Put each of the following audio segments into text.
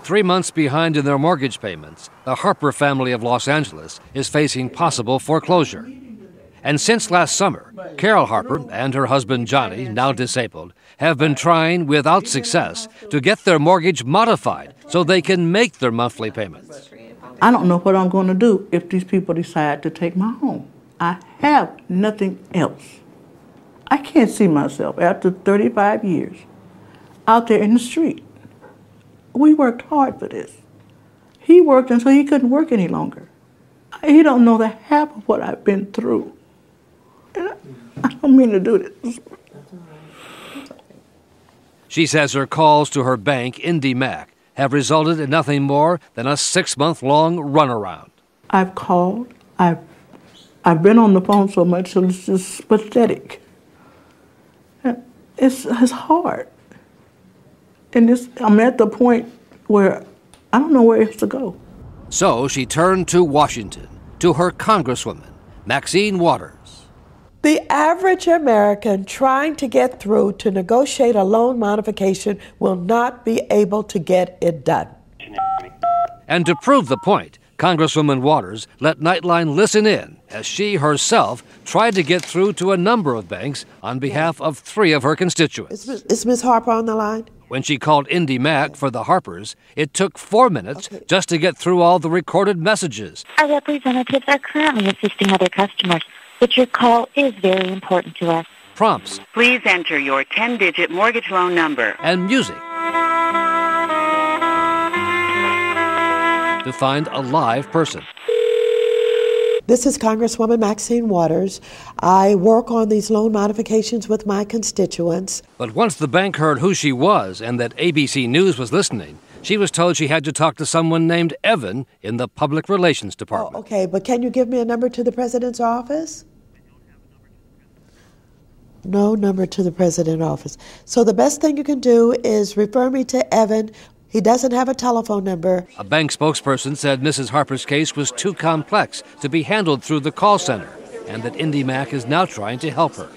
3 months behind in their mortgage payments, the Harper family of Los Angeles is facing possible foreclosure. And since last summer, Carol Harper and her husband Johnny, now disabled, have been trying without success to get their mortgage modified so they can make their monthly payments. I don't know what I'm going to do if these people decide to take my home. I have nothing else. I can't see myself after 35 years out there in the street. We worked hard for this. He worked until he couldn't work any longer. He don't know the half of what I've been through. And I don't mean to do this. She says her calls to her bank, IndyMac, have resulted in nothing more than a 6-month-long runaround. I've called. I've been on the phone so much, so it's just pathetic. It's hard. And I'm at the point where I don't know where else to go. So she turned to Washington, to her Congresswoman, Maxine Waters. The average American trying to get through to negotiate a loan modification will not be able to get it done. And to prove the point, Congresswoman Waters let Nightline listen in as she herself tried to get through to a number of banks on behalf of 3 of her constituents. Is Ms. Harper on the line? When she called IndyMac for the Harpers, it took 4 minutes just to get through all the recorded messages. Our representatives are currently assisting other customers, but your call is very important to us. Prompts. Please enter your 10-digit mortgage loan number. And music. To find a live person. This is Congresswoman Maxine Waters. I work on these loan modifications with my constituents. But once the bank heard who she was and that ABC News was listening, she was told she had to talk to someone named Evan in the Public Relations Department. Oh, okay, but can you give me a number to the President's office? No number to the President's office. So the best thing you can do is refer me to Evan. He doesn't have a telephone number. A bank spokesperson said Mrs. Harper's case was too complex to be handled through the call center, and that IndyMac is now trying to help her.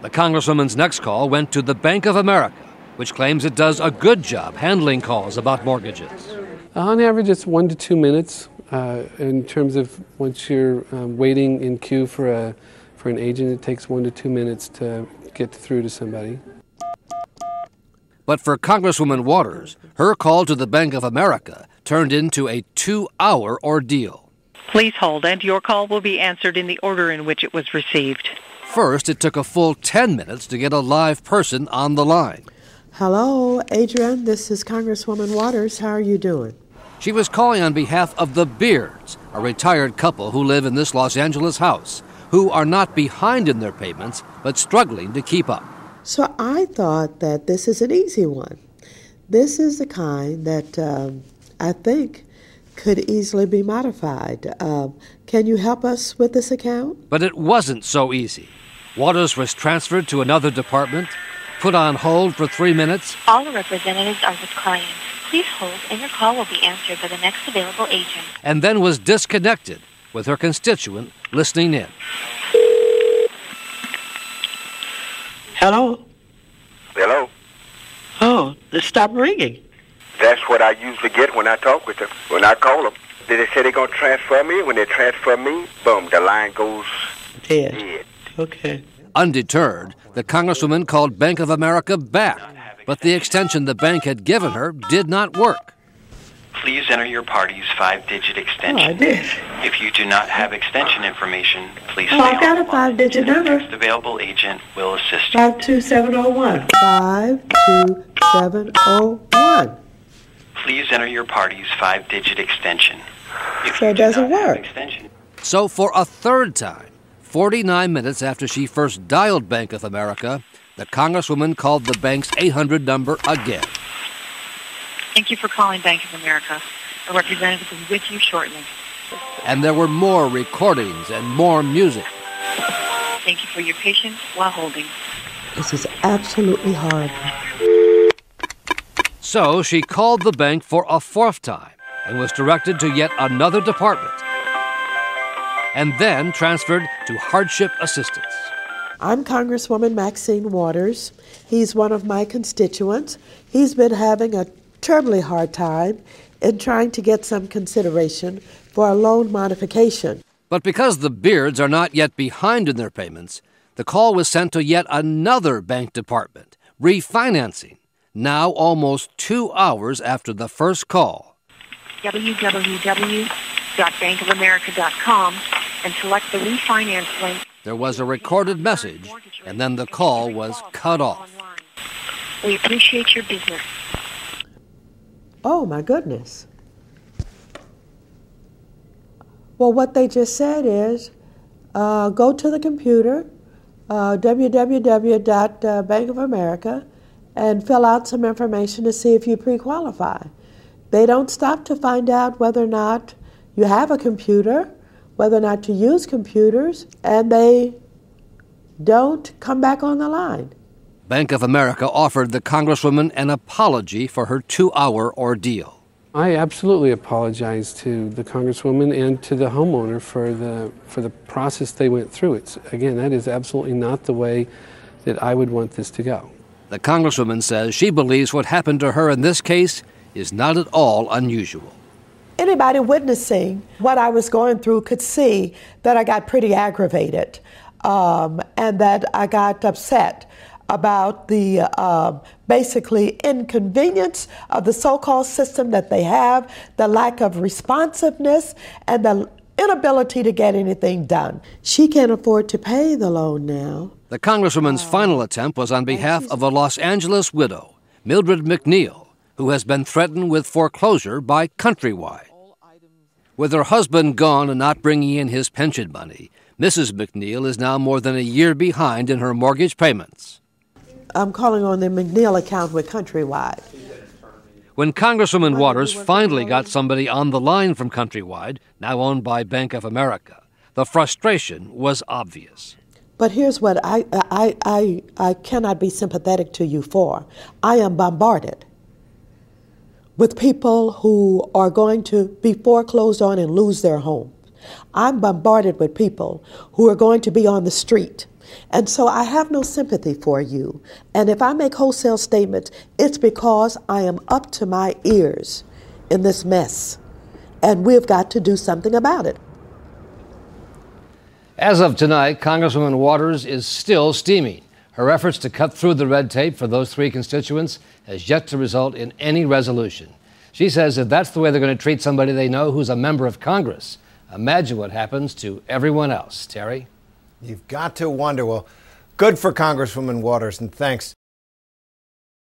The Congresswoman's next call went to the Bank of America, which claims it does a good job handling calls about mortgages. On average, it's 1 to 2 minutes in terms of once you're waiting in queue for an agent, it takes 1 to 2 minutes to get through to somebody. But for Congresswoman Waters, her call to the Bank of America turned into a 2-hour ordeal. Please hold, and your call will be answered in the order in which it was received. First, it took a full 10 minutes to get a live person on the line. Hello, Adrian. This is Congresswoman Waters. How are you doing? She was calling on behalf of the Beards, a retired couple who live in this Los Angeles house, who are not behind in their payments, but struggling to keep up. So I thought that this is an easy one. This is the kind that I think could easily be modified. Can you help us with this account? But it wasn't so easy. Waters was transferred to another department, put on hold for 3 minutes. All the representatives are with clients. Please hold, and your call will be answered by the next available agent. And then was disconnected with her constituent listening in. Hello? Hello? Oh, stop ringing. That's what I usually get when I talk with them. When I call them, they say they're going to transfer me. When they transfer me, boom, the line goes dead. Okay. Undeterred, the Congresswoman called Bank of America back, but the extension the bank had given her did not work. Please enter your party's 5-digit extension. Oh, I did. If you do not have extension information, please stay I've got on a 5-digit number. The next available agent will assist you. 52701. 52701. Please enter your party's 5-digit extension. If So you it do doesn't not have work. extension, So for a third time, 49 minutes after she first dialed Bank of America, the Congresswoman called the bank's 800 number again. Thank you for calling Bank of America. A representative is with you shortly. And there were more recordings and more music. Thank you for your patience while holding. This is absolutely horrible. So she called the bank for a 4th time and was directed to yet another department, and then transferred to hardship assistance. I'm Congresswoman Maxine Waters. He's one of my constituents. He's been having a terribly hard time in trying to get some consideration for a loan modification. But because the Beards are not yet behind in their payments, the call was sent to yet another bank department, refinancing, now almost 2 hours after the first call. www.bankofamerica.com and select the refinance link. There was a recorded message, and then the call was cut off. We appreciate your business. Oh, my goodness. Well, what they just said is, go to the computer, www.bankofamerica, and fill out some information to see if you pre-qualify. They don't stop to find out whether or not you have a computer, whether or not you use computers, and they don't come back on the line. Bank of America offered the Congresswoman an apology for her 2-hour ordeal. I absolutely apologize to the Congresswoman and to the homeowner for the process they went through. Again, that is absolutely not the way that I would want this to go. The Congresswoman says she believes what happened to her in this case is not at all unusual. Anybody witnessing what I was going through could see that I got pretty aggravated and that I got upset about the basically inconvenience of the so-called system that they have, the lack of responsiveness, and the inability to get anything done. She can't afford to pay the loan now. The Congresswoman's final attempt was on behalf of a Los Angeles widow, Mildred McNeil, who has been threatened with foreclosure by Countrywide. With her husband gone and not bringing in his pension money, Mrs. McNeil is now more than a year behind in her mortgage payments. I'm calling on the McNeil account with Countrywide. When Congresswoman Waters finally got somebody on the line from Countrywide, now owned by Bank of America, the frustration was obvious. But here's what I cannot be sympathetic to you for. I am bombarded with people who are going to be foreclosed on and lose their home. I'm bombarded with people who are going to be on the street. And so I have no sympathy for you. And if I make wholesale statements, it's because I am up to my ears in this mess. And we've got to do something about it. As of tonight, Congresswoman Waters is still steaming. Her efforts to cut through the red tape for those three constituents has yet to result in any resolution. She says if that's the way they're going to treat somebody they know who's a member of Congress, imagine what happens to everyone else. Terry? You've got to wonder. Well, good for Congresswoman Waters, and thanks.